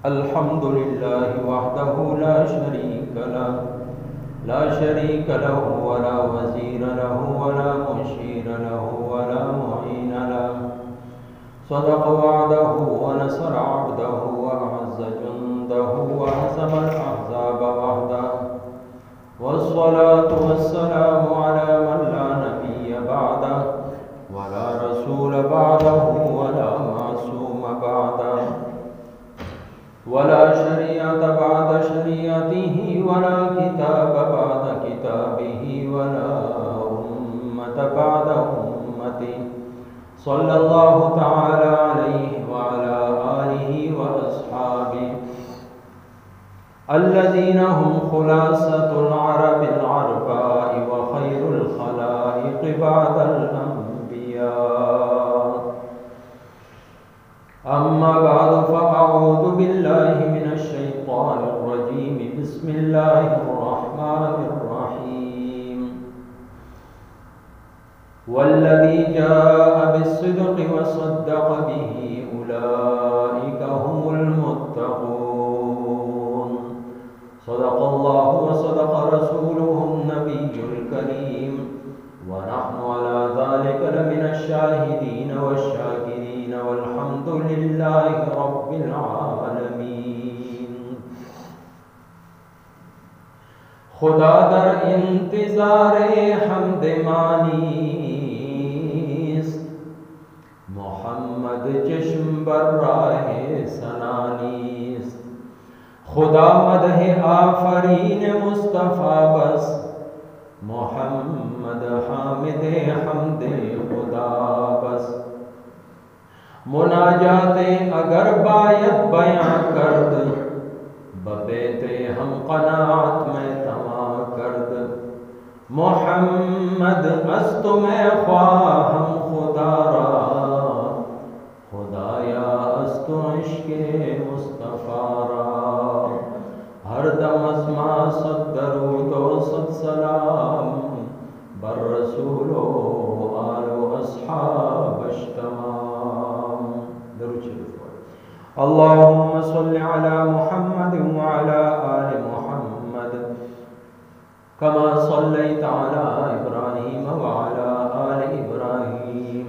अल्हम्दुलिल्लाहि वहदहु ला शरीक लहु वला वज़ीर लहु वला मुशीर लहु वला मुईन लहु सदक़ वअदहु व नसर अब्दहु व अअज़्ज़ जुंदहु व हज़मल अहज़ाब वहदहु वस्सलातु वस्सलामु अला मन ला नबिय्य बअदहु वला रसूल बअदहु वला मासूम बअदहु वला शरीअत बअद शरीअतिही वला किताब बअद किताबिही वला उम्मत बअद उम्मतिही सल्लल्लाहु तआला अलैहि व अला आलिहि व अस्हाबिही अल्लज़ीना हुम खुलासतुल अरबिल अरबा'i व खैरुल खलाइक़ बअदल अंबिया। अम्मा बअद फ़अऊज़ु बिल्लाहि मिनश शैतानिर रजीम। बिस्मिल्लाहिर रहमानिर रहीम। वल्लज़ी जाअ बिस्सिद्क़ि व सद्दक़ बिही उलाइका हुमुल मुत्तक़ून। सदक़ल्लाहु व सदक़ रसूलुहुन नबियुल करीम व नहनु अला ज़ालिका लमिनश शाहिदीन वश्शाकिरीन वल्हम्दुलिल्लाहि रब्बिल आलमीन। खुदा दर इंतज़ारे हम्द मानीस, मोहम्मद चश्म बर राहे सनानीस। खुदा मदह आफरीन मुस्तफ़ा बस, मोहम्मद हामिद हमदे खुदा बस। मुनाजाते अगर बायत बयां करद, बबेते हम क़नाअत में तमा करद। मोहम्मद अस्त में ख्वाहम खुदा रा, खुदाया अस्त इश्क़े मुस्तफ़ा रा। हर दम अस्मा सद दरूद व सद सलाम, बर रसूलो आलो अस्हाबश तमाम। दरूद शरीफ अल्लाहुम्मा सल्लि अला मुहम्मद व अला आलि मुहम्मद कमा सल्लैता अला इब्राहीम व अला आलि इब्राहीम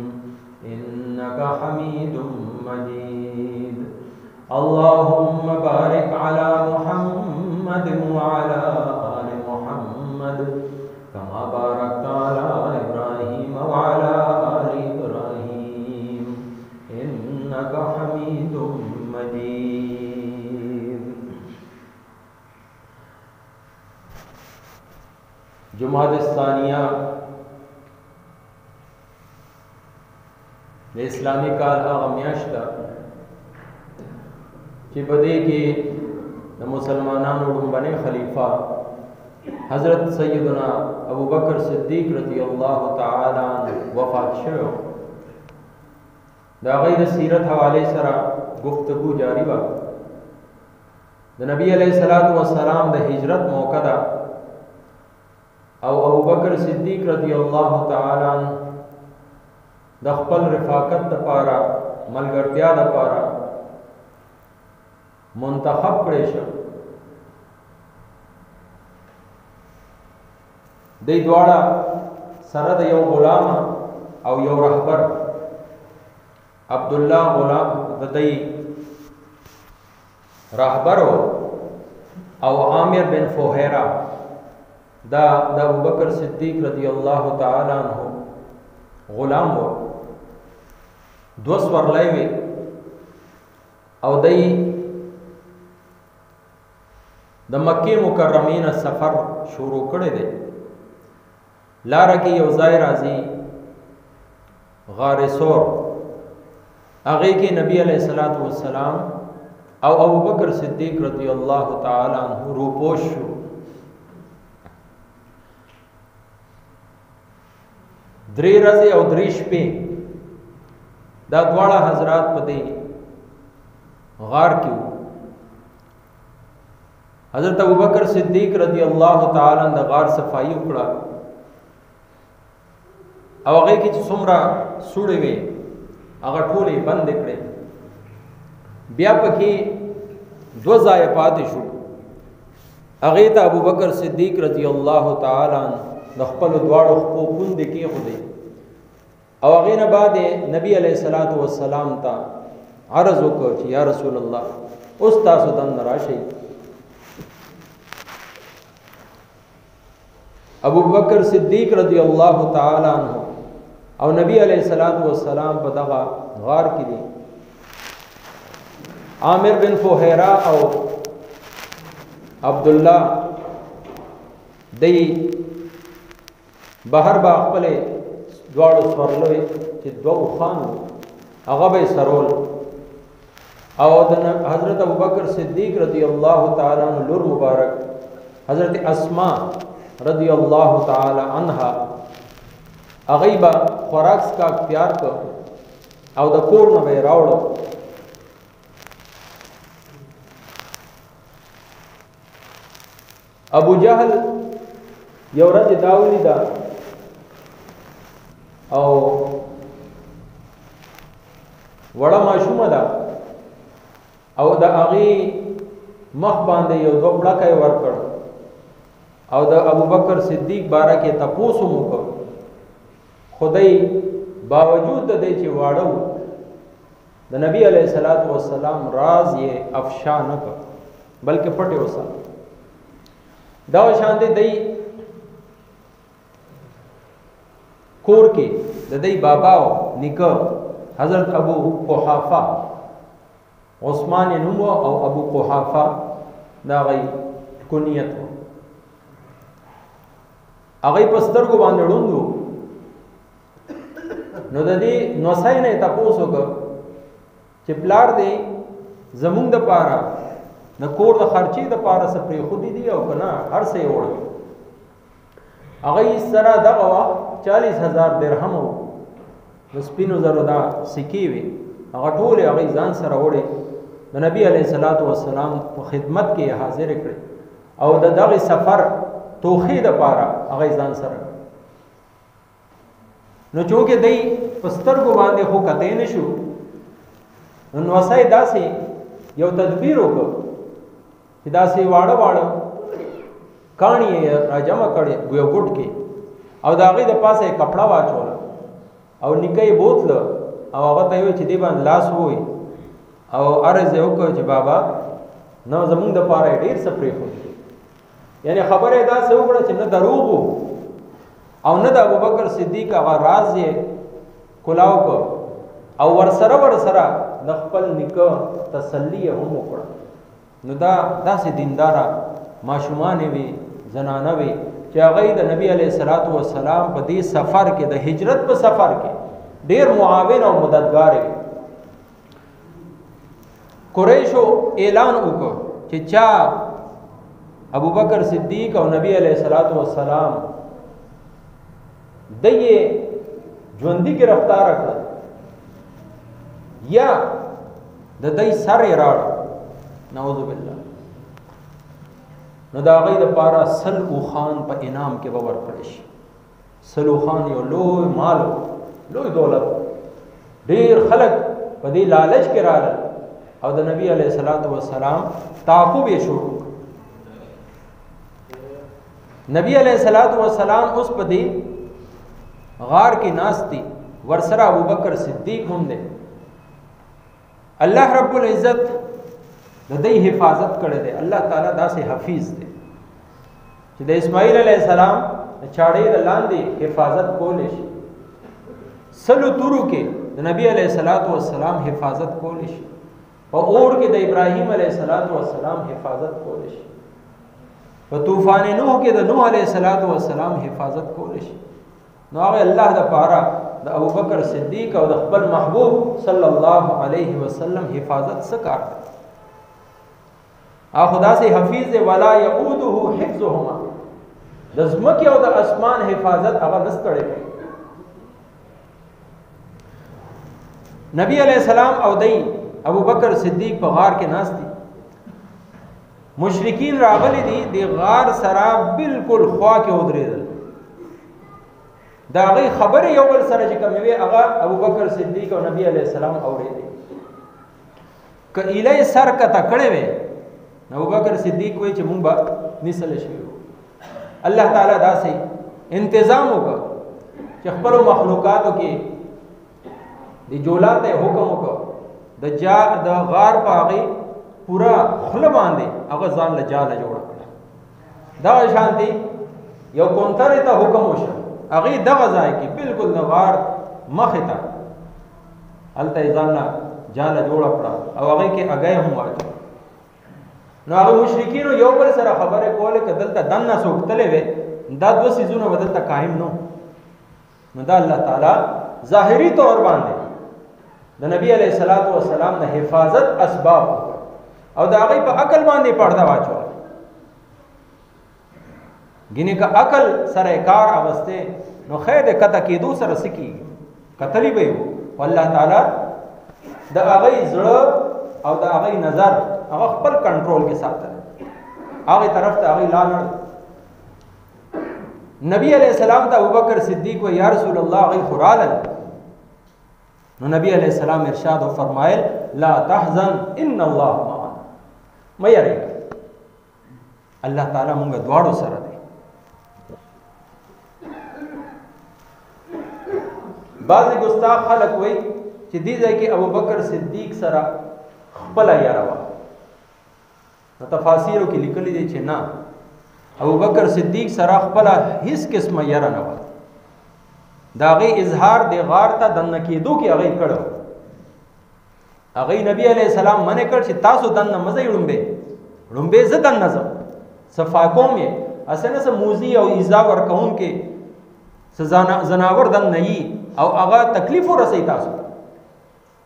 इन्नका हमीदुम मजीद। अल्लाहुम्मा बारिक अला मुहम्मद व अला आलि मुहम्मद कमा बारकता अला इब्राहीम व अला आलि इब्राहीम इन्नका हमीदुम मजीद। जुमाद-ए-सानिया इस्लामी काल आगा म्याश्त कि बदे के मुसलमानानों बने खलीफा हज़रत सैयदना अबू बकर सिद्दीक़ रज़ियल्लाहु ताला वफ़ात शो। दाग़ी सीरत हवाले सरा गुफ्तगू जारी बा। नबी अलैहिस्सलातु वस्सलाम द हिजरत मौका दा अबू बकर सिद्दीक़ रज़ियल्लाहु ताला द ख़पल रफ़ाक़त द पारा मलगर्तिया द पारा मुंतखब कड़े शो। दे द्वारा सरद यौ गुलाम और यौ रहबर अब्दुल्ला गुलाम दई रहबर हो और आमिर बिन फुहैरा दा अबू बकर सिद्दीक़ रज़ियल्लाहु ताला अन्हु गुलाम हो। दोस्त वरलाइवे और दई द मक्के मुकर्रमीन सफ़र शुरू करे दे। लारा की यौज़ाए राजी गार सोर आगे के नबी अलैहिस्सलातु वस्सलाम और अबू बकर सिद्दीक़ रज़ियल्लाहु ताला अन्हु रूपोश शु। द्री रज़े और द्रीश पे दा द्वाड़ा हजरात पदे गार क्यों। हज़रत अबू बकर सिद्दीक़ रज़ियल्लाहु ताला द गार सफाई उकड़ा और अगे की सुमरा सुड़े वे अगर ठोले बंद कड़े ब्या पकी دو ځای پاتې شو. هغې ته ابوبکر صدیق رضی الله تعالی عنہ د خپلو دواړو خپو پوندې کېښودې او هغې نه بعد نبی علیه الصلاۃ والسلام ته عرض وکړ چې یا رسول الله اوس تاسو دننه راشئ. ابوبکر صدیق رضی الله تعالی عنہ او نبی علیہ الصلوۃ والسلام په دغه غار کې دي. عامر بن فوهیرا او عبد الله دی بهر با خپل دواړو سورلوي چې دوه خان هغه به سرول او د حضرت ابوبکر صدیق رضی الله تعالی عنہ لور مبارک حضرت اسماء رضی اللہ تعالی عنہا اغیبا خوراک کا اختیار کر او د کور نه به راوړو. ابو جهل یو ورځ داولی دا او وړه ماشومه ده او د هغې مخ باندې یو دوه پړکه یې ورکړ او د ابوبکر صدیق باره کې تپوس هم وکړ. خدای باوجود د دې چې واړه و د نبی علیه الصلاۃ والسلام راز یې افشا نه کړ بلکې پټ یې وساتو. دا شان دی کور کې د دې بابا او نیکه حضرت ابو قحافه عثمان نوم او ابو قحافه دا غي کنیت هغه په سترګو باندې ړوندو نو د دې نوسای نه تاسو وګ چې پلار دی زمونږ د پاره د کور د خرچي د پاره سپری خودي دی او کنه هر څه وړ هغه سره دغه 40,000 درهم د سپینو زرو دا سکی وي هغه ټول هغه ځان سره وړي د نبی علیه الصلاۃ والسلام په خدمت کې حاضر کړي او د دغه سفر توخی د پاره هغه ځان سره نو چونکه دای پسترګو باندې خو کته نشو نو وسای داسې یو تدبیر وکړ چې داسې واړه واړه کانی راجمع کړي یو ګټ کې او دا هغه د پاسه کپڑا واچول او نکای بوتل او هغه ته وی چې دی باندې لاس وای او عرض یې وکړ چې بابا نو زمونږ د پاره ډیر سپری خو یعنی خبره دا څه وکړه چې نه دروغ او نه د ابوبکر صدیق هغه راز یې کلاو کو او ورسره د خپل نکه تسلی هم وکړه. نو دا داسې دیندارا ماشومان وي زنانه وي چې هغه د نبی علیه الصلاۃ والسلام په دې سفر کې د هجرت په سفر کې ډیر معاون او مددگار وي. قریشو اعلان وکړ چې چا ابوبکر صدیق او نبی علیہ الصلوۃ والسلام دې ژوندۍ گرفتار کړ یا د دې سر راړ نعوذ بالله نو دا غي د پارا سلو خان په انعام کې باور کړی شي. سلو خان یو لوی مال لوی دولت ډیر خلک په دې لالچ کې راغله او د نبی علیہ الصلوۃ والسلام تعقب یې شروع. نبی علیہ الصلوۃ والسلام اوس په دې غار کې ناشتي ورسره ابوبکر صدیق هم دي. الله رب العزت د دې حفاظت کړی دی. الله تعالی داسې حفیظ دی چې د اسماعیل علیہ السلام چاړې د لاندې حفاظت کولې شي. سلو تورو کې د نبی علیہ الصلوۃ والسلام حفاظت کولې شي. په اور کې د ابراهیم علیہ الصلوۃ والسلام حفاظت کولې شي. په طوفان نوح کې د نوح علیہ الصلوۃ والسلام حفاظت کولې شي. نو هغه الله د پاره د ابوبکر صدیق او د خپل محبوب صلی الله علیه وسلم حفاظت سکار ا خدا سے حفیظ ولا یعوده حفظهما د زمکه او د اسمان حفاظت هغه نستړي. نبی علیہ السلام او دای ابوبکر صدیق په غار کې ناست دي. مشرکین راغلي دي د غار سره بالکل خوا کې ودرېدل. دا غي خبره یو بل سره چې کوموي هغه ابوبکر صدیق او نبی علیہ السلام اورېدل. ک اله سر کا تکړه وي ابوبکر صدیق وایي چې مونږ به نسل شي. الله تعالی داسې انتظام وکړ چې خپل مخلوقاتو کې د جولات حکم وکړ د غار په هغه پورا خله باندې هغه ځان له جاله جوړ کړ. دا شانتي یو کونتر ته حکم وشو هغه دغه ځای کې بالکل د غار مخې ته هلته ځان له جاله جوړ کړ او هغه کې اگې هم واچو. نو هغه مشرکین یو بل سره خبره کوله چې دلته دنه سوکتلې وي دا دوه سيزونه بدلته قائم نو دا الله تعالی ظاهری طور باندې د نبی علیہ الصلوۃ والسلام د حفاظت اسباب او دا هغه په عقل باندې پړدا واچو. ګینه کا عقل سره کار اوسته نو خیر د کته کېدو سره سکی قتلی به والله تعالی د هغه زړه او د هغه نظر هغه خپل کنټرول کې ساتل هغه طرف ته هغه لاړ. نبی علیہ السلام ته ابوبکر صدیق و یا رسول الله هغه خورالل. نو نبی علیہ السلام ارشاد او فرمایل لا تحزن ان الله معنا مې یری الله تعالی مونږ دواړو سره دی. بعض ګستاخ خلک وای چې دې ځای کې ابوبکر صدیق سره خپل یاره وا. نو تفاسیرو کې لیکلي دي چې نه ابوبکر صدیق سره خپل هیڅ قسمه یاره نه و. دا غي اظهار د غار ته دنه کېدو کې هغه کړو. هغه نبی علیہ السلام منه کړ چې تاسو دنه مزه لومبه زدن نظم صفا قوم یې اسنه سم موزي او ایزا ورکون کې زناور دن نه او هغه تکلیف ورسې تاسو.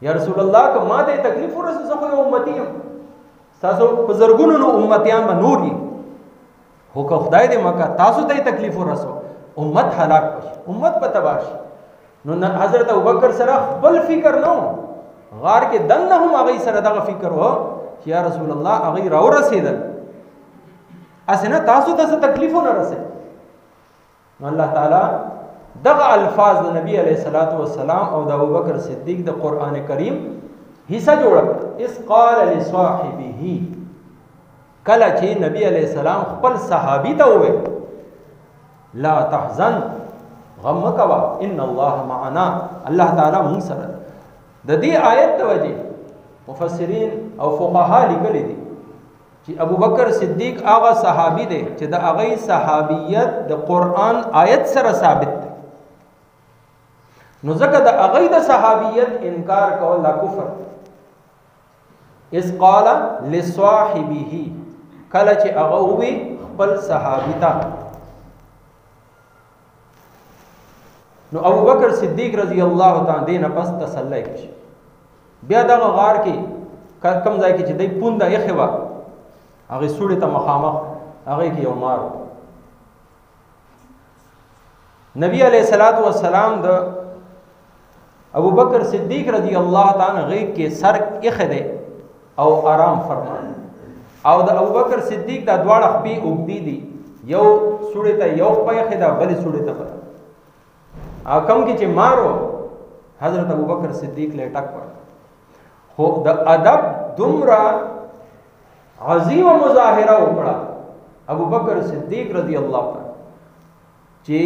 یا رسول الله که ما دې تکلیف ورسې زه خو امتی یم تاسو په زرګونو نو امتیان به نور دي هو که خدای دې مکه تاسو ته تکلیف ورسو امت هلاک شي امت په تباہ شي. نو حضرت ابوبکر سره خپل فکر نو غار کې دنه هم هغه سره دغه فکر و چې یا رسول الله هغه راو رسیدل اسنه تاسو ته تکلیف نه رسې. نو الله تعالی دغه الفاظ د نبی علیہ الصلوۃ والسلام او د ابوبکر صدیق د قران کریم حصہ جوړ اس قال لصاحبه کله چې نبی علیہ السلام خپل صحابي ته وویل لا تحزن غم مکوا ان الله معنا الله تعالی موږ سره. د دې آیت د وجه مفسرین او فقها لیکلي دي چې ابوبکر صدیق هغه صحابي دی چې د هغه صحابیت د قران آیت سره ثابت دی. نو ځکه د هغه د صحابیت انکار کول لا کفر. اس قال لصاحبه کله چې هغه وی خپل صحابي ته. نو ابوبکر صدیق رضی الله تعالی عنہ پس تسلی کړي بیا دغه غار کې کم ځای کې چې دای پونده یې خوا هغه سوړې ته مخامخ هغه کې یو مار. نبی علیہ الصلوۃ والسلام د ابوبکر صدیق رضی الله تعالی عنہ کې سر اخده او آرام فرمایي او د ابوبکر صدیق د دواړه خپې اوږدې دي یو سوړې ته یو پای خدا بل سوړې ته او کم کې چې مارو حضرت ابوبکر صدیق له ټک ور خو د ادب دومره عظیم مظاهره وکړه ابوبکر صدیق رضی الله تعالی چې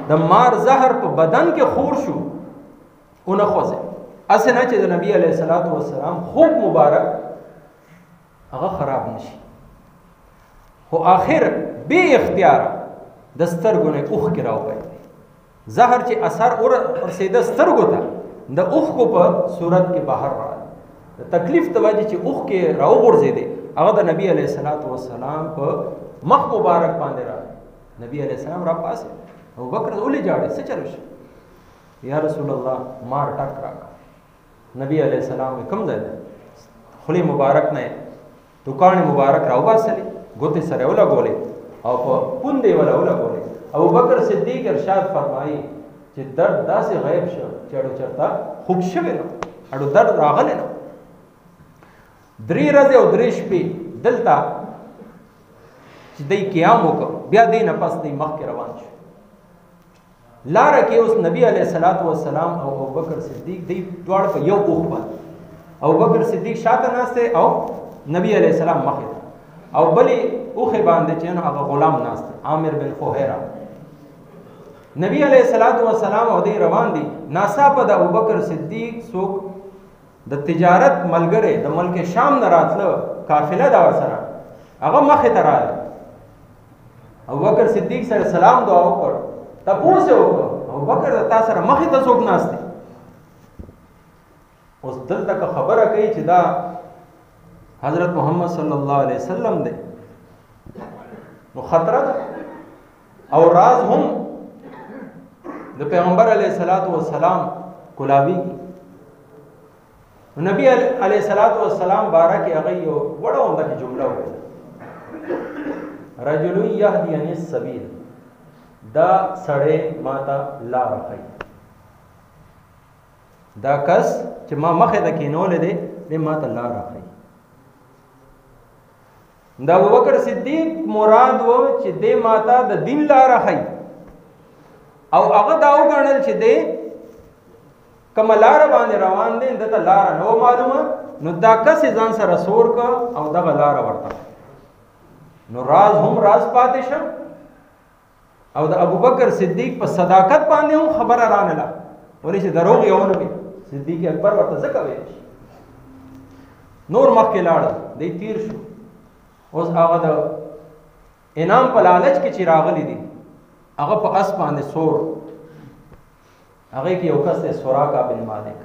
د مار زهر په بدن کې خور شو اون خوځه اسنه چې د نبی علیہ الصلوۃ والسلام خوب مبارک هغه خراب نشي. خو اخر به اختیار دسترګو نه اوخ کې راوځي زهر چې اثر اور سیده سترګو ته د اوخ کو په صورت کې بهر راځي. د تکلیف ته وایي چې اوخ کې راو ورځي دي هغه د نبی علیہ الصلوۃ والسلام په مخ مبارک باندې راځي. نبی علیہ السلام را پاسه ابوبکر ولې جاړي څه چلو شي یا رسول الله مار ټک راک. نبی علیہ السلام کوم ځای خلی مبارک نه دکان مبارک راو باسلی ګوتې سره ولا ګولې او په پوندې ولا ګولې. ابوبکر صدیق ارشاد فرمایي چې درد داسې غیب شو چې اړو چرته خوب شوی نو اړو درد راغلی نو. 3 ورځې او 3 شپې دلته چې دی قیام وکړ بیا دی نه پس دی مخکې روان شو. لاره کې اوس نبی علیہ الصلوۃ والسلام او ابوبکر صدیق دی دواړه په یو اوخ باندې ابوبکر صدیق شاته ناسته او نبی علیہ السلام مخې او بلی اوخه باندې چې نو هغه غلام ناست عامر بن فوهیرا. نبی علیہ الصلوۃ والسلام او دی روان دي ناصاپه د ابوبکر صدیق څوک د تجارت ملګری د ملک شام نه راتله قافله دا ورسره هغه مخې ته راغله. ابوبکر صدیق سره سلام دعا وکړ تاسو وکړه ابوبکر تاسو سره مخې ته څوک ناست دي. اوس دلته خبره کوي چې دا حضرت محمد صلی الله علیه وسلم دی نو خطر ده او راز هم د پیغمبر علیه الصلاۃ والسلام کولاوی کی. نبی علیہ الصلوۃ والسلام بارک هغه یو وړه عمده جمله وکړه رجل یهدی السبیل دا سړی ماته لار ښیي. دا کس چې ما مخې ته کېنولی دی دی ماته لار ښیي. دا ابوبکر صدیق مراد و چې دی ماته د دین لار ښیي او هغه دا وګڼل چې دی کومه لاره باندې روان دی دته لاره نو معلومه نو دا کس ځان سره سور کا او دغه لاره ورته نو راز هم راز پاتې شه او د ابوبکر صدیق په صداقت باندې هم خبره رانله ولې چې دروغ یو نه وي. صدیق اکبر ورته ځکه ویل نور مخکې لاړ دی تیر شو. اوس هغه د انعام په لالچ کې چې راغلی دي هغه په اس باندې سور هغه کې یو کس دی سراقه بن مالک.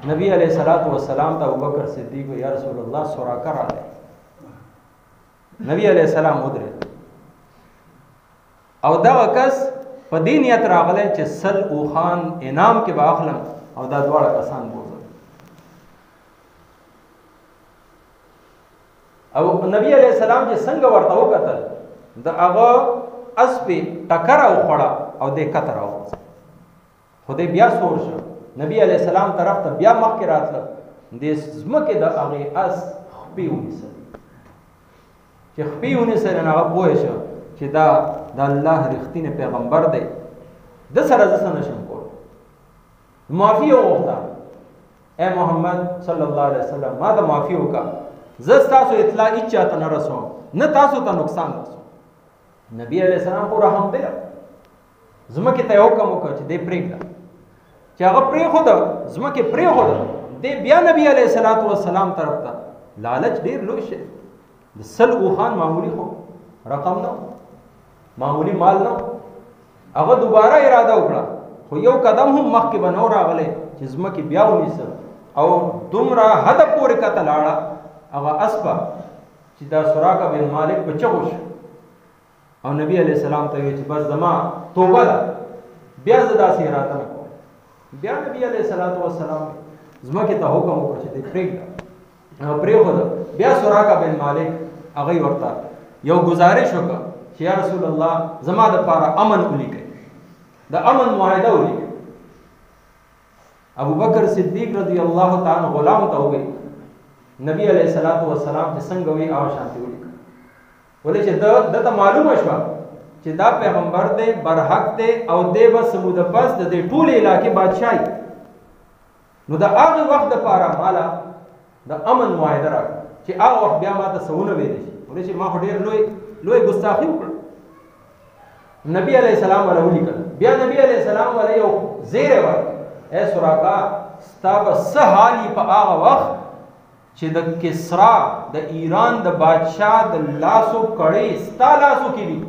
نبی علیہ الصلوۃ والسلام ته ابوبکر صدیق یا رسول الله سراقه راغی. نبی علیہ السلام ودرېد او دا کس په دې نیت راغلی چې سل او خان انعام کې به اخلم او دا دواړه کسان بوزل. او نبی علیہ السلام چې څنګه ورته وکتل د هغه اس په ټکر او خړه او د کتر او خدای بیا سور شو. نبی علیہ السلام طرف ته بیا مخکې راتله د ځمکې د هغې اس خپې ونیسل چې خپې ونیسل نو هغه پوه شو چې دا د الله رښتینی پیغمبر دی د سره زه څه نشم کولی. معافي یې وغوښته ای محمد صلی الله علیه وسلم ما ته معافي وکړه زه ستاسو اطلاع هېڅ چاته نه رسوم نه تاسو ته نقصان رسوم. نبی علیہ السلام خو رحم دی ځمکې ته یې حکم وکړه چې دی پرېږده چې هغه پرېښوده ځمکې پرېښوده دی بیا نبی علیہ الصلوۃ والسلام طرف ته لالچ ډېر لوی شی د سل اوښان معمولي خو رقم نه معمولی مال نه. هغه دوباره اراده وکړه خو یو قدم هم مخکې به نه راغلی چې ځمکې بیا ونیسه او دومره حده پورې کته لاړه هغه اسپه چې دا سراقه بن مالک په چغو شو او نبی علیہ السلام ته ویل چې بس زما توبه ده بیا زه داسې اراده نه کوم. بیا نبی علیہ الصلوۃ والسلام ځمکې ته حکم وکړ چې دی پرېږده پرېښوده. بیا سراقه بن مالک هغه ورته یو گزارش وکړه چې یا رسول الله زما دپاره امن ولیکئ د امن معاهده ولیکئ. ابوبکر صدیق رضی الله تعالی عنہ غلام ته وویل نبی علیہ الصلوۃ والسلام چې څنګه وی هغه شانتي ولیکه ولې چې دته معلومه شوه چې دا پیغمبر دی برحق دی او دی به سموده پس د دې ټولې علاقې بادشاهي نو د هغه وخت دپاره ماله د امن معاهده راکړه چې هغه وخت بیا ما ته څه ونه ویلی شي ولې چې ما خو ډېر لوی ګستاخي وکړه. نبی علیہ السلام ولا ولیکل. بیا نبی علیہ السلام ولا یو زیره ورکړه اے سراقه ستا به څه حال وي په هغه وخت چې د کسرا د ایران د بادشاه د لاسو کړۍ ستا لاسو کې وي.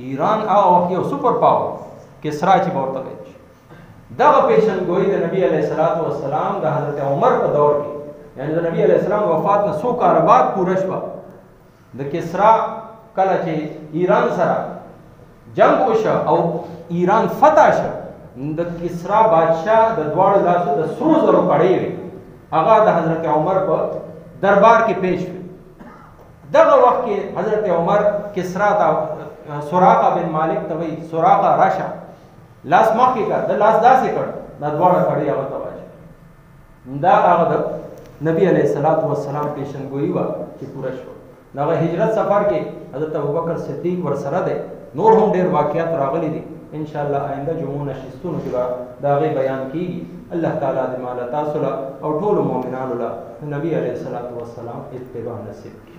ایران هغه وخت یو سپر پاور کسرا چې به ورته ویل شي. دغه پیشنګویي د نبی علیہ الصلوۃ والسلام د حضرت عمر په دور کې یعنی د نبی علیہ السلام وفات نه څو کاله بعد پوره شوه. د کسرا کله چې ایران سره جنگ وشه او ایران فتح شه د کسرا بادشاه د دواړو لاسو د سرو زرو کړۍ وي هغه د حضرت عمر په دربار کې پیش وي. دغه وخت کې حضرت عمر کسرا ته سراقه بن مالک ته وایي سراقه راشه لاس مخکې کړه د لاس داسې کړ دا دواړه کړۍ هغه ته واچوه. دا هغه د نبی علیہ الصلوۃ والسلام پیشنګویي وه چې پوره شوه. دغه هجرت سفر کې حضرت ابوبکر صدیق ورسره دی. نور هم ډېر واقعات راغلي دي ان شاء الله آینده جمعو نشستونو کې به د هغې بیان کیږي. الله تعالی دې ماله تاسو له او ټولو مؤمنانو له نبي علیه السلام اتباع نصیب کړي.